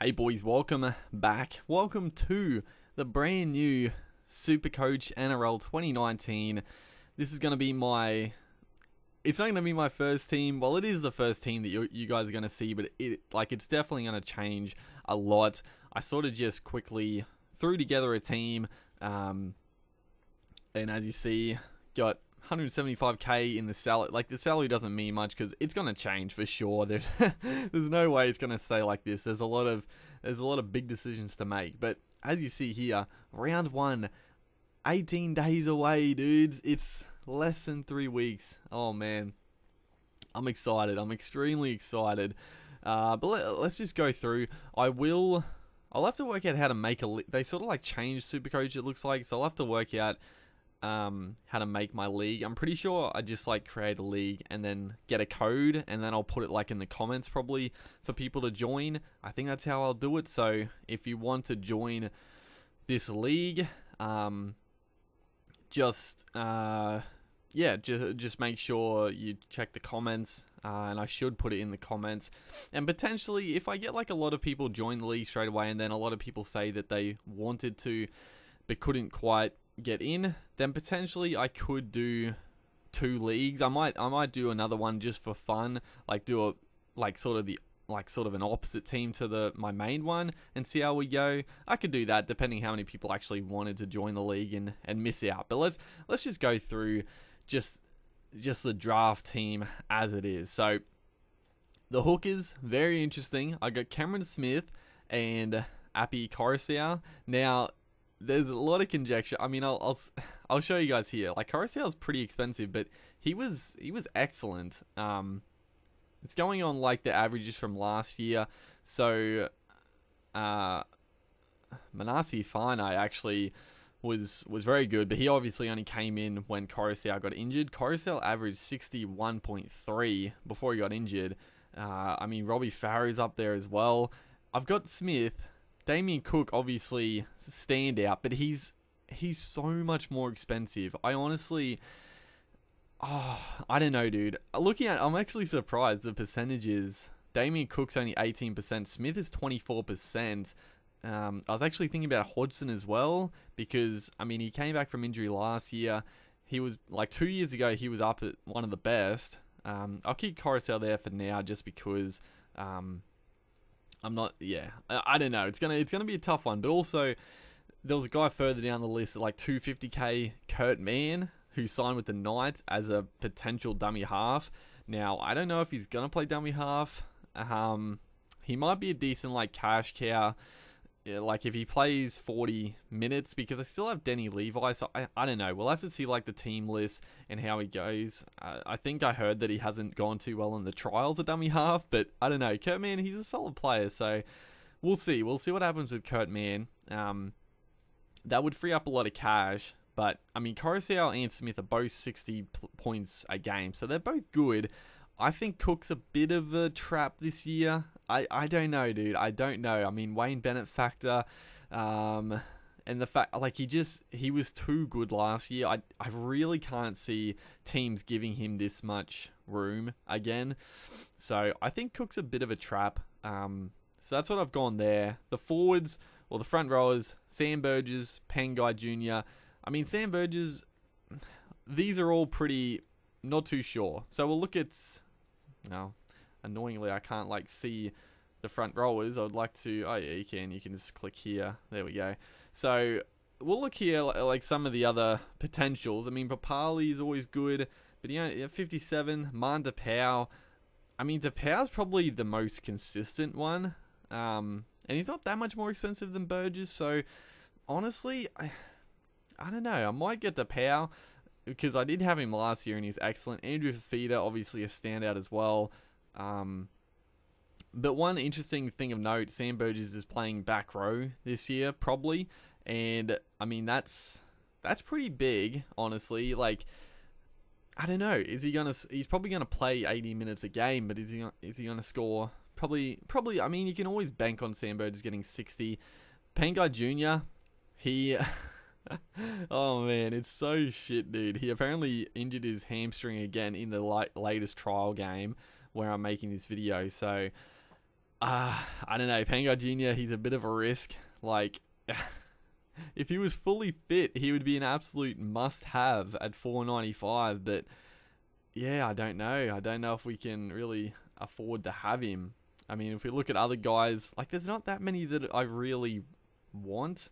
Hey boys, welcome back. Welcome to the brand new SUPERCOACH NRL 2019. This is going to be it's not going to be my first team. Well, it is the first team that you guys are going to see, but it's definitely going to change a lot. I sort of just quickly threw together a team, and as you see, got 175k in the salary. Like, the salary doesn't mean much because it's going to change for sure. There's no way it's going to stay like this. There's a lot of big decisions to make. But as you see here, round 1, 18 days away, dudes. It's less than 3 weeks. Oh man, I'm excited. I'm extremely excited. But let's just go through. I'll have to work out how to make they sort of like changed SUPERCOACH, it looks like. So I'll have to work out how to make my league. I'm pretty sure I just like create a league and then get a code, and then I'll put it like in the comments probably for people to join. I think that's how I'll do it. So if you want to join this league, just make sure you check the comments, and I should put it in the comments. And potentially, if I get like a lot of people join the league straight away, and then a lot of people say that they wanted to but couldn't quite get in, then potentially I could do 2 leagues. I might do another one just for fun, like do a sort of an opposite team to my main one, and see how we go. I could do that depending how many people actually wanted to join the league and miss out. But let's just go through just the draft team as it is. So the hookers, very interesting. I got Cameron Smith and Api Coruscant. Now there's a lot of conjecture. I mean, I'll show you guys here. Like, Coruscant's pretty expensive, but he was excellent. It's going on like the averages from last year. So Manasi Finai actually was very good, but he obviously only came in when Coruscant got injured. Coruscant averaged 61.3 before he got injured. I mean, Robbie Farah's up there as well. I've got Smith. Damien Cook, obviously standout, but he's so much more expensive. I honestly, I don't know, dude. I'm actually surprised the percentages. Damien Cook's only 18%. Smith is 24%. I was actually thinking about Hodgson as well, because I mean, he came back from injury last year. He was like 2 years ago. He was up at one of the best. I'll keep Coruscant there for now, just because. I'm not, I don't know. It's gonna be a tough one. But also, there was a guy further down the list at like 250k, Kurt Mann, who signed with the Knights as a potential dummy half. Now, I don't know if he's gonna play dummy half. He might be a decent like cash cow, like if he plays 40 minutes, because I still have Denny Levi, so I don't know. We'll have to see like the team list and how he goes. I think I heard that he hasn't gone too well in the trials at dummy half, but I don't know. Kurt Mann, he's a solid player, so we'll see. We'll see what happens with Kurt Mann. That would free up a lot of cash, but I mean, Coruscant and Smith are both 60 points a game, so they're both good. I think Cook's a bit of a trap this year. I don't know, dude. I don't know. I mean, Wayne Bennett factor, and the fact, like, he was too good last year. I really can't see teams giving him this much room again. So I think Cook's a bit of a trap. So that's what I've gone there. The forwards, or the front rowers, Sam Burgess, Pangai Jr. I mean, Sam Burgess, these are all pretty, not too sure. So we'll look at, no, annoyingly I can't like see the front rowers. I would like to, oh yeah, you can just click here. There we go. So we'll look here like some of the other potentials. I mean, Papali is always good, but you know, 57, Man DePau. I mean, DePau's probably the most consistent one, and he's not that much more expensive than Burgess. So honestly, I don't know. I might get DePau, because I did have him last year and he's excellent. Andrew Fafita, obviously a standout as well. But one interesting thing of note, Sam Burgess is playing back row this year, probably. And, I mean, that's pretty big, honestly. Like, I don't know. He's probably going to play 80 minutes a game, but is he going to score? Probably, I mean, you can always bank on Sam Burgess getting 60. Pangai Jr., he... oh man, it's so shit, dude. He apparently injured his hamstring again in the latest trial game where I'm making this video. So I don't know. Pangai Jr., he's a bit of a risk. Like, if he was fully fit, he would be an absolute must-have at 495. But, yeah, I don't know. I don't know if we can really afford to have him. I mean, if we look at other guys, like, there's not that many that I really want.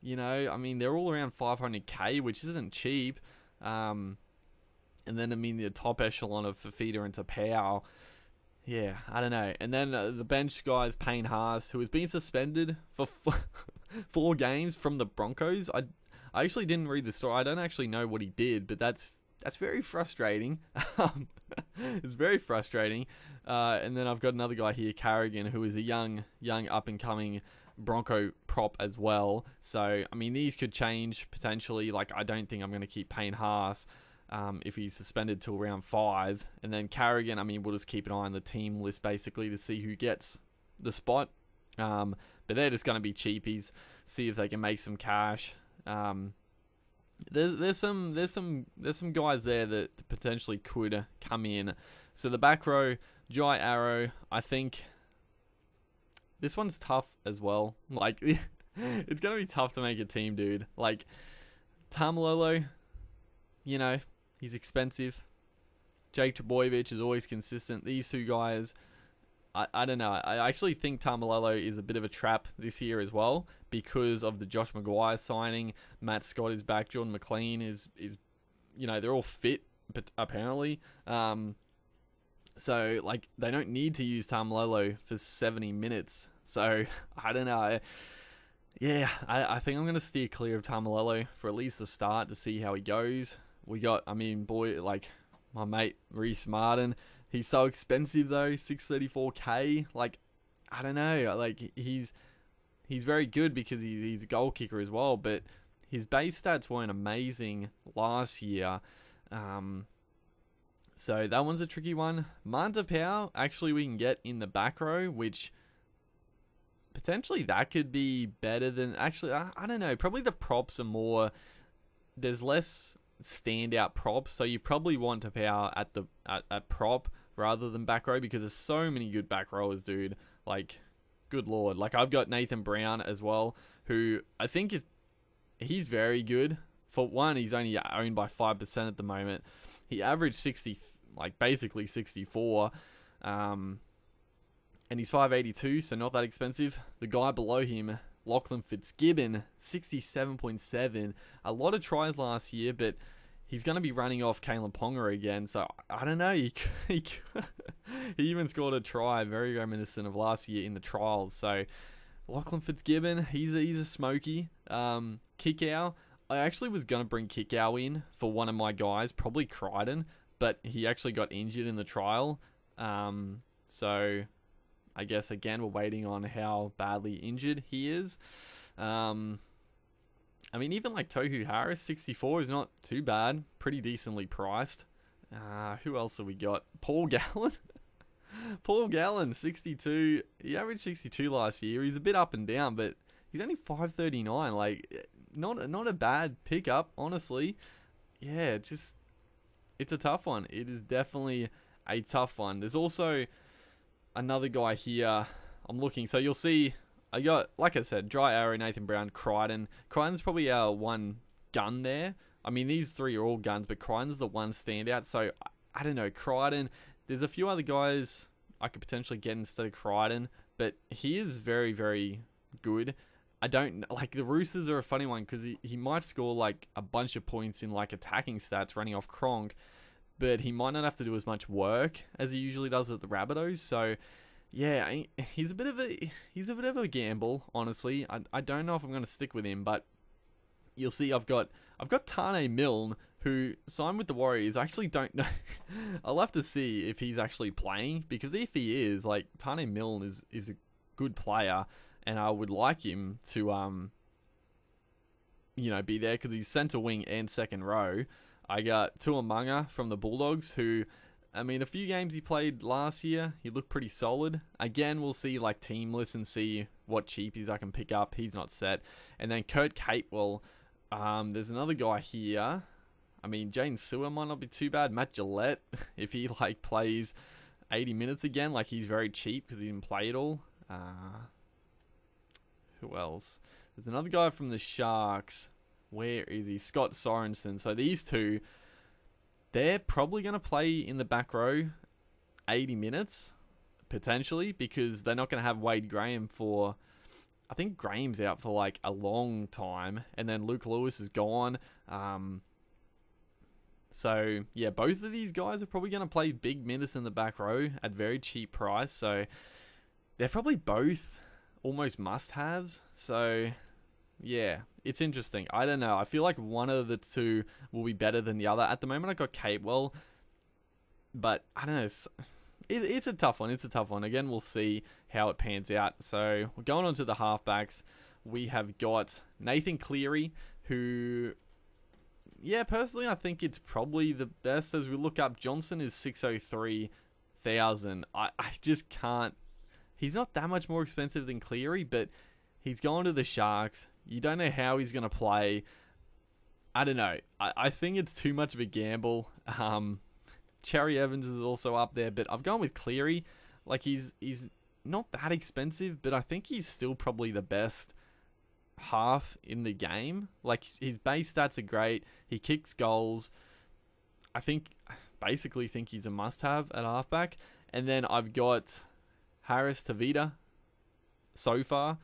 You know, I mean, they're all around 500k, which isn't cheap. And then, I mean, the top echelon of Fafita and Tapau. Yeah, I don't know. And then the bench guys, Payne Haas, who has been suspended for 4 games from the Broncos. I actually didn't read the story. I don't actually know what he did, but that's very frustrating. It's very frustrating. And then I've got another guy here, Carrigan, who is a young up-and-coming Bronco prop as well. So, I mean, these could change potentially. Like, I don't think I'm going to keep Payne Haas if he's suspended till round 5. And then Carrigan, I mean, we'll just keep an eye on the team list basically to see who gets the spot. But they're just going to be cheapies. See if they can make some cash. There's some guys there that potentially could come in. So the back row, Jai Arrow, I think this one's tough as well. Like, it's going to be tough to make a team, dude. Like, Tamalolo, you know, he's expensive. Jake Trbojevic is always consistent. These 2 guys, I don't know. I actually think Tamalolo is a bit of a trap this year as well because of the Josh Maguire signing. Matt Scott is back. Jordan McLean is you know, they're all fit, but apparently. So, like, they don't need to use Tamalolo for 70 minutes. So, I don't know. Yeah, I think I'm going to steer clear of Tamalolo for at least the start to see how he goes. We got, I mean, boy, like, my mate Reece Martin. He's so expensive, though, 634k. Like, I don't know. Like, he's very good because he's a goal kicker as well. But his base stats weren't amazing last year. So that one's a tricky one. Mantapau, actually, we can get in the back row, which potentially that could be better than... Actually, I don't know. Probably the props are more... There's less standout props, so you probably want Tapau at prop rather than back row because there's so many good back rowers, dude. Like, good lord. Like, I've got Nathan Brown as well, who I think he's very good. For one, he's only owned by 5% at the moment. He averaged 60, like basically 64, and he's 582, so not that expensive. The guy below him, Lachlan Fitzgibbon, 67.7. A lot of tries last year, but he's going to be running off Kalen Ponga again, so I don't know. He even scored a try, very reminiscent of last year in the trials. So Lachlan Fitzgibbon, he's a smoky. Kickow, I actually was going to bring Kickow in for one of my guys, probably Crichton, but he actually got injured in the trial. So I guess, again, we're waiting on how badly injured he is. I mean, even like Tohu Harris, 64 is not too bad. Pretty decently priced. Who else have we got? Paul Gallen. Paul Gallen, 62. He averaged 62 last year. He's a bit up and down, but he's only 539. Like, not a bad pickup, honestly. Yeah, it's a tough one. It is definitely a tough one. There's also another guy here. I'm looking. So you'll see, I got, like I said, Dry Arrow, Nathan Brown, Crichton. Crichton's probably our one gun there. I mean, these 3 are all guns, but Crichton's the one standout. So, I don't know. Crichton, there's a few other guys I could potentially get instead of Crichton, but he is very, very good. I don't, like, the Roosters are a funny one because he might score, like, a bunch of points in, like, attacking stats running off Cronk, but he might not have to do as much work as he usually does at the Rabbitohs. So, yeah, he's a bit of a gamble, honestly. I don't know if I'm going to stick with him, but you'll see I've got Tane Milne, who signed with the Warriors. I actually don't know. I'll have to see if he's actually playing, because if he is, like, Tane Milne is a good player, and I would like him to be there because he's centre wing and second row. I got Tuamanga from the Bulldogs, who, I mean, a few games he played last year, he looked pretty solid. Again, we'll see, like, team list and see what cheapies I can pick up. He's not set. And then Kurt Capewell, there's another guy here. I mean, Jane Sewer might not be too bad. Matt Gillette, if he, like, plays 80 minutes again, like, he's very cheap because he didn't play it all. Who else? There's another guy from the Sharks. Where is he? Scott Sorensen. So these two, they're probably going to play in the back row 80 minutes, potentially, because they're not going to have Wade Graham for... I think Graham's out for like a long time, and then Luke Lewis is gone. So, yeah, both of these guys are probably going to play big minutes in the back row at very cheap price. So, they're probably both almost must-haves. So, yeah, it's interesting. I don't know. I feel like one of the two will be better than the other. At the moment, I got Capewell, but I don't know. It's a tough one. It's a tough one. Again, we'll see how it pans out. So, we're going on to the halfbacks. We have got Nathan Cleary, who... Yeah, personally, I think it's probably the best. As we look up, Johnson is 603,000. I just can't... He's not that much more expensive than Cleary, but he's going to the Sharks. You don't know how he's going to play. I don't know. I think it's too much of a gamble. Cherry Evans is also up there, but I've gone with Cleary. Like, he's not that expensive, but I think he's still probably the best half in the game. Like, his base stats are great. He kicks goals. Basically think he's a must-have at halfback. And then I've got Harris Tavita so far,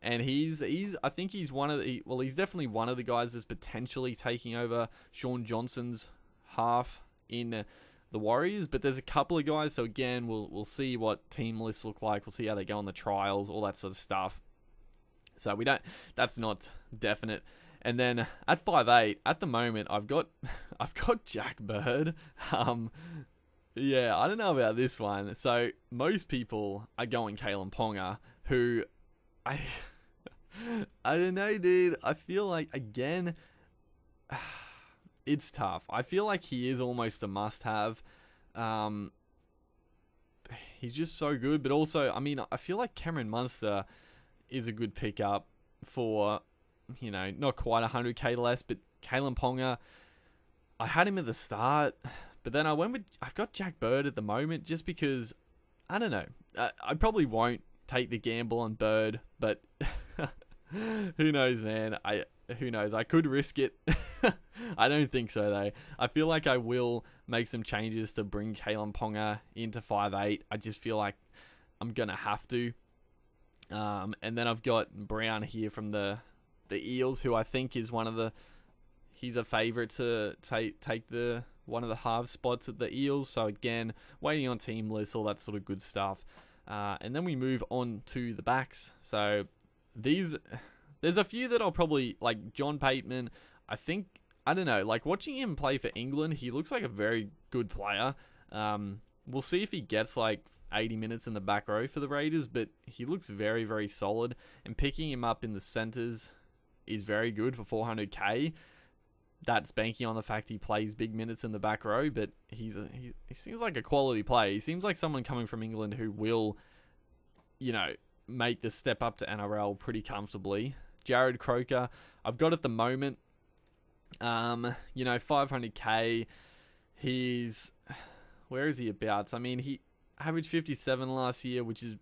and I think he's one of the... Well, he's definitely one of the guys that's potentially taking over Sean Johnson's half in the Warriors, but there's a couple of guys. So again, we'll see what team lists look like. We'll see how they go on the trials, all that sort of stuff. So that's not definite. And then at 5'8", at the moment, I've got Jack Bird. Yeah, I don't know about this one. So most people are going Kalen Ponga, who I don't know, dude. I feel like, again, it's tough. I feel like he is almost a must-have. He's just so good, but also, I mean, I feel like Cameron Munster is a good pickup for, you know, not quite 100k less, but Kalen Ponga, I had him at the start, but then I've got Jack Bird at the moment just because, I don't know, I probably won't take the gamble on Bird, but who knows, man. Who knows? I could risk it. I don't think so, though. I feel like I will make some changes to bring Kalen Ponga into 5'8". I just feel like I'm going to have to. And then I've got Brown here from the Eels, who I think is he's a favourite to take one of the half spots at the Eels. So again, waiting on team lists, all that sort of good stuff. And then we move on to the backs. So there's a few that I'll probably, like John Bateman. I don't know, like watching him play for England, he looks like a very good player. We'll see if he gets like 80 minutes in the back row for the Raiders, but he looks very, very solid. And picking him up in the centres is very good for 400k. That's banking on the fact he plays big minutes in the back row, but he seems like a quality player. He seems like someone coming from England who will, you know, make the step up to NRL pretty comfortably. Jared Croker, I've got at the moment, you know, 500k. Where is he about? I mean, he averaged 57 last year, which is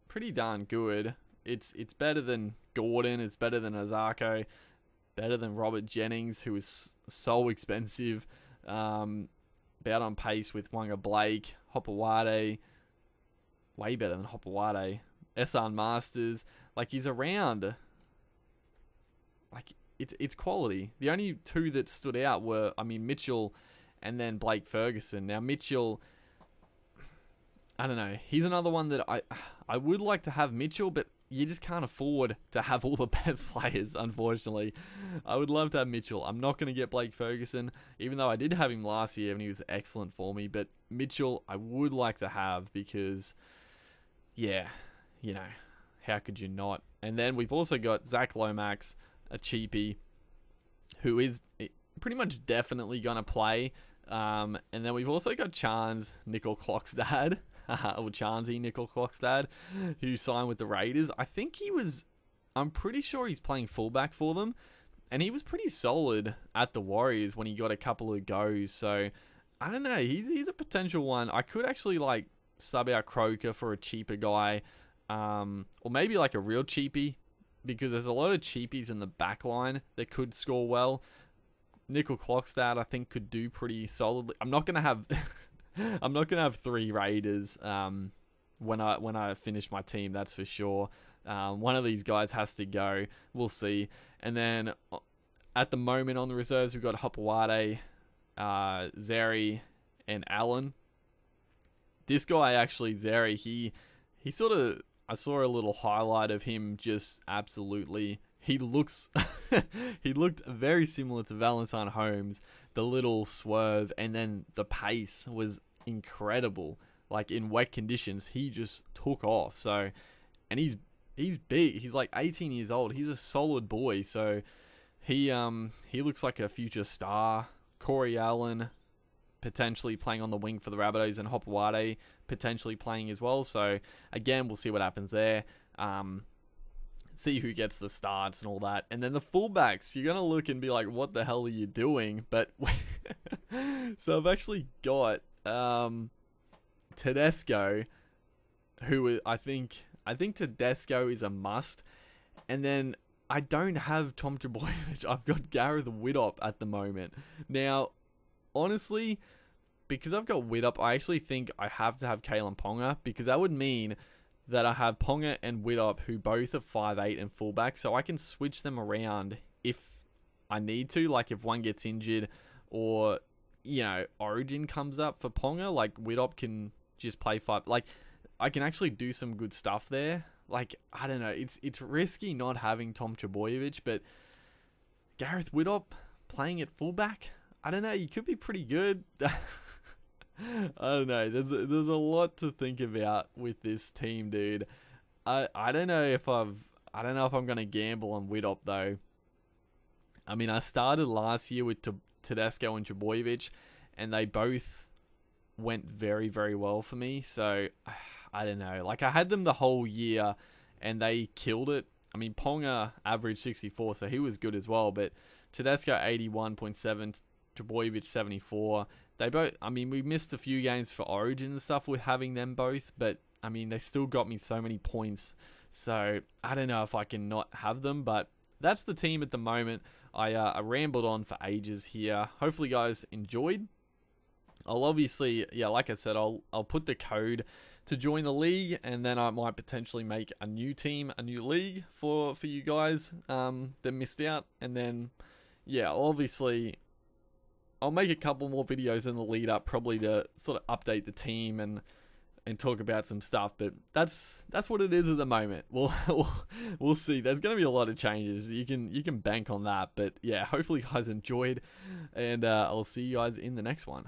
pretty darn good. It's better than Gordon. It's better than Ozako. Better than Robert Jennings, who is so expensive. About on pace with Wanga Blake, Hopewade. Way better than Hopewade. Esan Masters. Like, he's around. Like, it's quality. The only two that stood out were, I mean, Mitchell and then Blake Ferguson. Now, Mitchell, I don't know. He's another one that I would like to have Mitchell, but you just can't afford to have all the best players, unfortunately. I would love to have Mitchell. I'm not going to get Blake Ferguson, even though I did have him last year and he was excellent for me. But Mitchell, I would like to have because, yeah, you know, how could you not? And then we've also got Zach Lomax, a cheapie, who is pretty much definitely going to play. And then we've also got Chance Nickel-Clockstad, or Chansey Nickel-Clockstad, who signed with the Raiders. I'm pretty sure he's playing fullback for them, and he was pretty solid at the Warriors when he got a couple of goes. So I don't know, he's a potential one. I could actually like sub out Croker for a cheaper guy or maybe like a real cheapie, because there's a lot of cheapies in the back line that could score well. Nickel Clockstad, I think, could do pretty solidly. I'm not gonna have I'm not gonna have 3 Raiders when I finish my team, that's for sure. One of these guys has to go. We'll see. And then at the moment on the reserves, we've got Hopewade, Zeri, and Allen. This guy actually, Zeri, he sort of, I saw a little highlight of him just absolutely, he looks, he looked very similar to Valentine Holmes, the little swerve, and then the pace was incredible. Like in wet conditions, he just took off. So, and he's big. He's like 18 years old. He's a solid boy. So he looks like a future star. Corey Allen potentially playing on the wing for the Rabbitohs, and Hopewade potentially playing as well. So again, we'll see what happens there. See who gets the starts and all that. And then the fullbacks, you're going to look and be like, what the hell are you doing? But so I've actually got Tedesco, who I think Tedesco is a must. And then I don't have Tom Trbojevic. I've got Gareth Widdop at the moment. Now, honestly, because I've got Widdop, I actually think I have to have Kalen Ponga, because that would mean that I have Ponga and Widdop, who both are 5'8" and fullback, so I can switch them around if I need to, like if one gets injured or, you know, Origin comes up for Ponga, like Widdop can just play 5. Like, I can actually do some good stuff there. Like, I don't know, it's risky not having Tom Trbojevic, but Gareth Widdop playing at fullback, I don't know, you could be pretty good. I don't know. There's a lot to think about with this team, dude. I don't know if I'm gonna gamble on Widdop though. I mean, I started last year with Tedesco and Trbojevic, and they both went very, very well for me. So I don't know. Like, I had them the whole year, and they killed it. I mean, Ponga averaged 64, so he was good as well. But Tedesco 81.7, Trbojevic 74. They both, I mean, we missed a few games for Origin and stuff with having them both, but I mean, they still got me so many points. So I don't know if I can not have them, but that's the team at the moment. I rambled on for ages here. Hopefully, you guys enjoyed. I'll obviously, yeah, like I said, I'll put the code to join the league, and then I might potentially make a new team, a new league for you guys that missed out, and then yeah, I'll make a couple more videos in the lead up, probably to sort of update the team and talk about some stuff. But that's what it is at the moment. We'll see. There's going to be a lot of changes. You can bank on that. But yeah, hopefully you guys enjoyed, and I'll see you guys in the next one.